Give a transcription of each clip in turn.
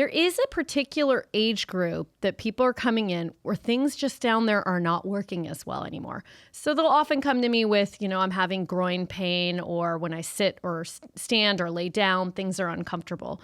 There is a particular age group that people are coming in where things just down there are not working as well anymore. So they'll often come to me with, I'm having groin pain, or when I sit or stand or lay down, things are uncomfortable.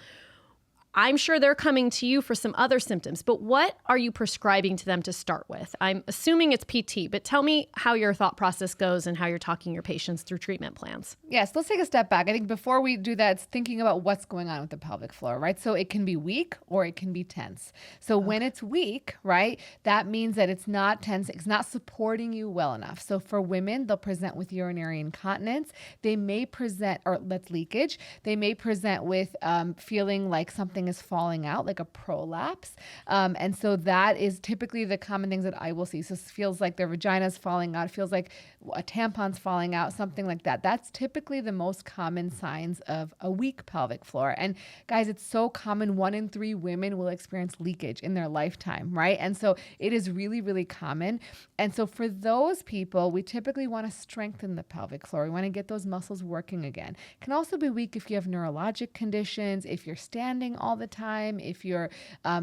I'm sure they're coming to you for some other symptoms, but what are you prescribing to them to start with? I'm assuming it's PT, but tell me how your thought process goes and how you're talking your patients through treatment plans. Yes, let's take a step back. I think before we do that, it's thinking about what's going on with the pelvic floor, right? So it can be weak or it can be tense. So when it's weak, right, that means that it's not tense, it's not supporting you well enough. So for women, they'll present with urinary incontinence. They may present, or that's leakage. They may present with feeling like something is falling out, like a prolapse. And so that is typically the common things that I will see. So it feels like their vagina's falling out. It feels like a tampon's falling out, something like that. That's typically the most common signs of a weak pelvic floor. And guys, it's so common. 1 in 3 women will experience leakage in their lifetime, right? And so it is really, really common. And so for those people, we typically want to strengthen the pelvic floor. We want to get those muscles working again. It can also be weak if you have neurologic conditions, if you're standing all the time, if you're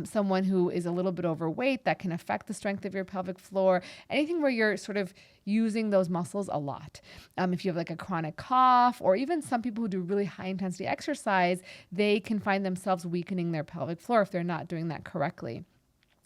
someone who is a little bit overweight, that can affect the strength of your pelvic floor, anything where you're sort of using those muscles a lot. If you have like a chronic cough, or even some people who do really high intensity exercise, they can find themselves weakening their pelvic floor if they're not doing that correctly.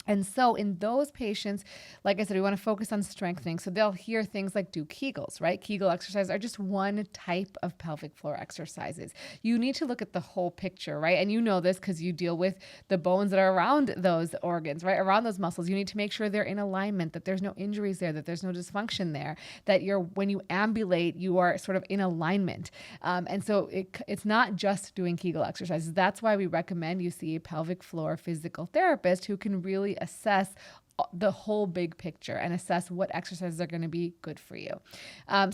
And so in those patients, like I said, we want to focus on strengthening. So they'll hear things like do Kegels, right? Kegel exercises are just one type of pelvic floor exercises. You need to look at the whole picture, right? And you know this because you deal with the bones that are around those organs, right? Around those muscles. You need to make sure they're in alignment, that there's no injuries there, that there's no dysfunction there, that when you ambulate, you are sort of in alignment. And so it's not just doing Kegel exercises. That's why we recommend you see a pelvic floor physical therapist who can really assess the whole big picture and assess what exercises are going to be good for you.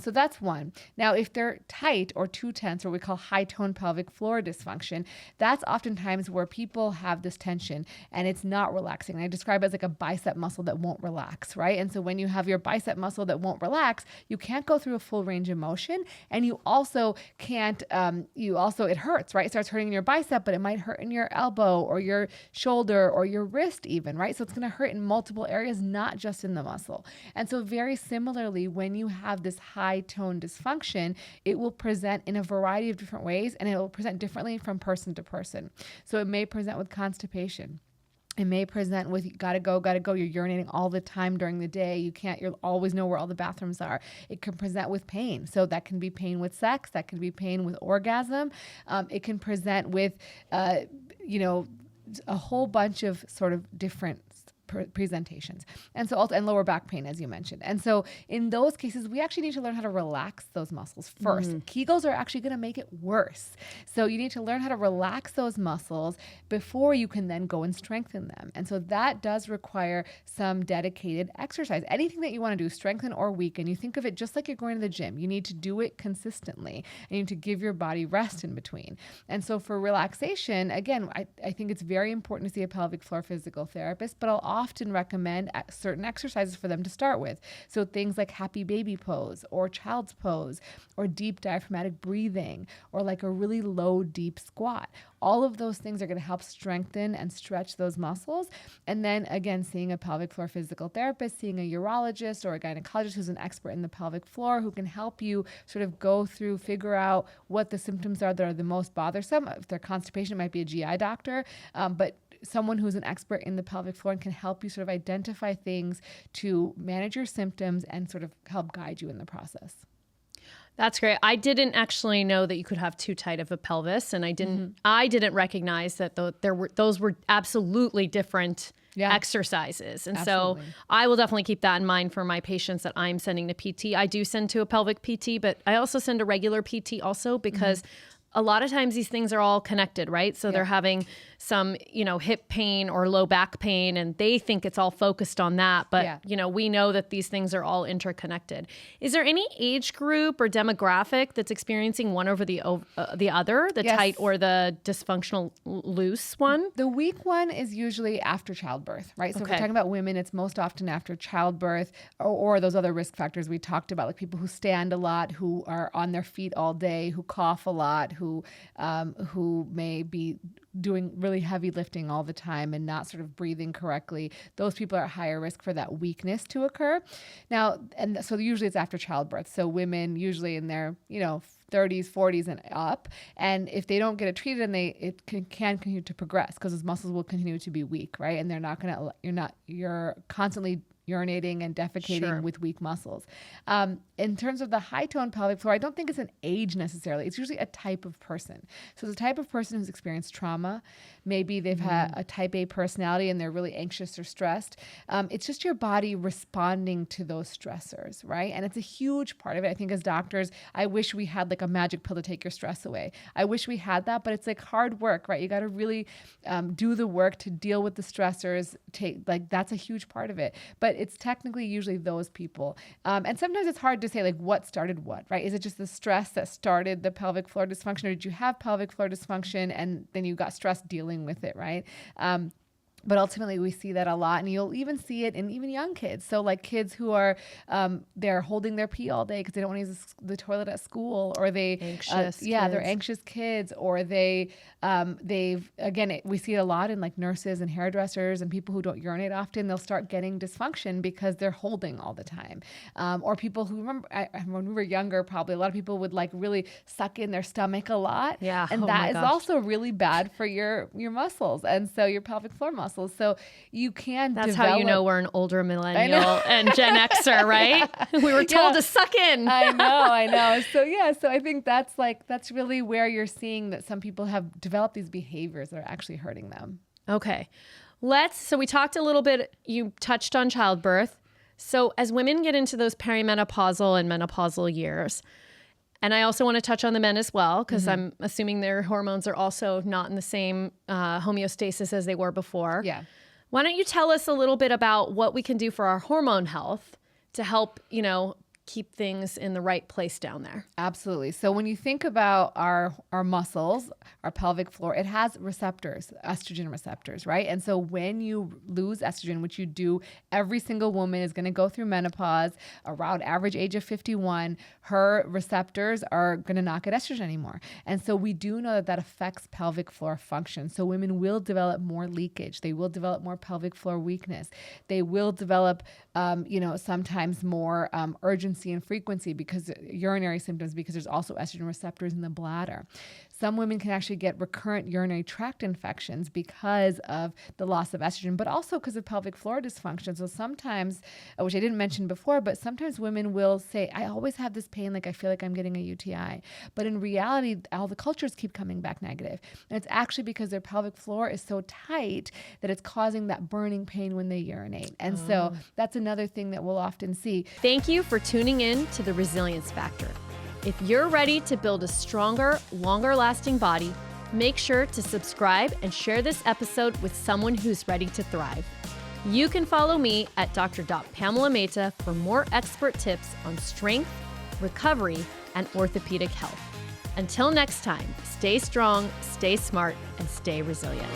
So that's one. Now, if they're tight or too tense, or we call high tone pelvic floor dysfunction, that's oftentimes where people have this tension and it's not relaxing. I describe it as like a bicep muscle that won't relax, right? And so when you have your bicep muscle that won't relax, you can't go through a full range of motion, and you also can't, it hurts, right? It starts hurting in your bicep, but it might hurt in your elbow or your shoulder or your wrist even, right? So it's going to hurt in multiple areas, not just in the muscle. And so very similarly, when you have this high tone dysfunction, it will present in a variety of different ways, and it will present differently from person to person. So it may present with constipation. It may present with gotta go. You're urinating all the time during the day. You'll always know where all the bathrooms are. It can present with pain. So that can be pain with sex. That can be pain with orgasm. It can present with, a whole bunch of sort of different presentations. And so and lower back pain, as you mentioned. And so in those cases, we actually need to learn how to relax those muscles first. Kegels are actually going to make it worse. So you need to learn how to relax those muscles before you can then go and strengthen them. And so that does require some dedicated exercise. Anything that you want to do, strengthen or weaken, you think of it just like you're going to the gym. You need to do it consistently. You need to give your body rest in between. And so for relaxation, again, I think it's very important to see a pelvic floor physical therapist, but I'll often recommend certain exercises for them to start with. So things like happy baby pose or child's pose or deep diaphragmatic breathing or like a really low, deep squat. All of those things are going to help strengthen and stretch those muscles. And then again, seeing a pelvic floor physical therapist, seeing a urologist or a gynecologist who's an expert in the pelvic floor who can help you sort of go through, figure out what the symptoms are that are the most bothersome. If they're constipation, it might be a GI doctor, but someone who's an expert in the pelvic floor and can help you sort of identify things to manage your symptoms and sort of help guide you in the process. That's great. I didn't actually know that you could have too tight of a pelvis, and I didn't recognize that those were absolutely different exercises. And absolutely. So I will definitely keep that in mind for my patients that I'm sending to PT. I do send to a pelvic PT, but I also send a regular PT also because a lot of times these things are all connected, right? So they're having some, hip pain or low back pain, and they think it's all focused on that. But, we know that these things are all interconnected. Is there any age group or demographic that's experiencing one over the other, the tight or the dysfunctional loose one? The weak one is usually after childbirth, right? So if we're talking about women, it's most often after childbirth or those other risk factors we talked about, like people who stand a lot, who are on their feet all day, who cough a lot, who may be doing really heavy lifting all the time and not sort of breathing correctly, those people are at higher risk for that weakness to occur. Now, and so usually it's after childbirth. So women usually in their, 30s, 40s and up. And if they don't get it treated, and it can continue to progress because those muscles will continue to be weak, right? And you're constantly urinating and defecating with weak muscles. In terms of the high tone pelvic floor, I don't think it's an age necessarily. It's usually a type of person. So it's a type of person who's experienced trauma. Maybe they've had a type A personality and they're really anxious or stressed. It's just your body responding to those stressors, right? And it's a huge part of it. I think as doctors, I wish we had like a magic pill to take your stress away. I wish we had that, but it's like hard work, right? You got to really do the work to deal with the stressors. That's a huge part of it. But it's technically usually those people. And sometimes it's hard to say like what started what, right? Is it just the stress that started the pelvic floor dysfunction, or did you have pelvic floor dysfunction and then you got stress dealing with it, right? But ultimately we see that a lot, and you'll even see it in even young kids. So like kids who are, they're holding their pee all day because they don't want to use the toilet at school, or they're anxious kids, or we see it a lot in like nurses and hairdressers and people who don't urinate often. They'll start getting dysfunction because they're holding all the time. Or people who when we were younger, probably a lot of people would like really suck in their stomach a lot. Yeah. And that is also really bad for your muscles. And so your pelvic floor muscles. So you can That's how you know we're an older millennial and Gen Xer, right? Yeah. We were told to suck in. I know. So I think that's really where you're seeing that some people have developed these behaviors that are actually hurting them. Okay. So we talked a little bit, you touched on childbirth. So as women get into those perimenopausal and menopausal years, and I also want to touch on the men as well, because I'm assuming their hormones are also not in the same homeostasis as they were before. Yeah. Why don't you tell us a little bit about what we can do for our hormone health to help, keep things in the right place down there? Absolutely. So when you think about our muscles, our pelvic floor, it has receptors, estrogen receptors, right? And so when you lose estrogen, which you do, every single woman is going to go through menopause around average age of 51, her receptors are going to not get estrogen anymore. And so we do know that affects pelvic floor function. So women will develop more leakage. They will develop more pelvic floor weakness. They will develop, sometimes more urgency and frequency because urinary symptoms, because there's also estrogen receptors in the bladder. Some women can actually get recurrent urinary tract infections because of the loss of estrogen, but also because of pelvic floor dysfunction. So sometimes, which I didn't mention before, but sometimes women will say, I always have this pain, like I feel like I'm getting a UTI. But in reality, all the cultures keep coming back negative. And it's actually because their pelvic floor is so tight that it's causing that burning pain when they urinate. And so that's another thing that we'll often see. Thank you for tuning in to The Resilience Factor. If you're ready to build a stronger, longer-lasting body, make sure to subscribe and share this episode with someone who's ready to thrive. You can follow me at Dr. Pamela Mehta for more expert tips on strength, recovery, and orthopedic health. Until next time, stay strong, stay smart, and stay resilient.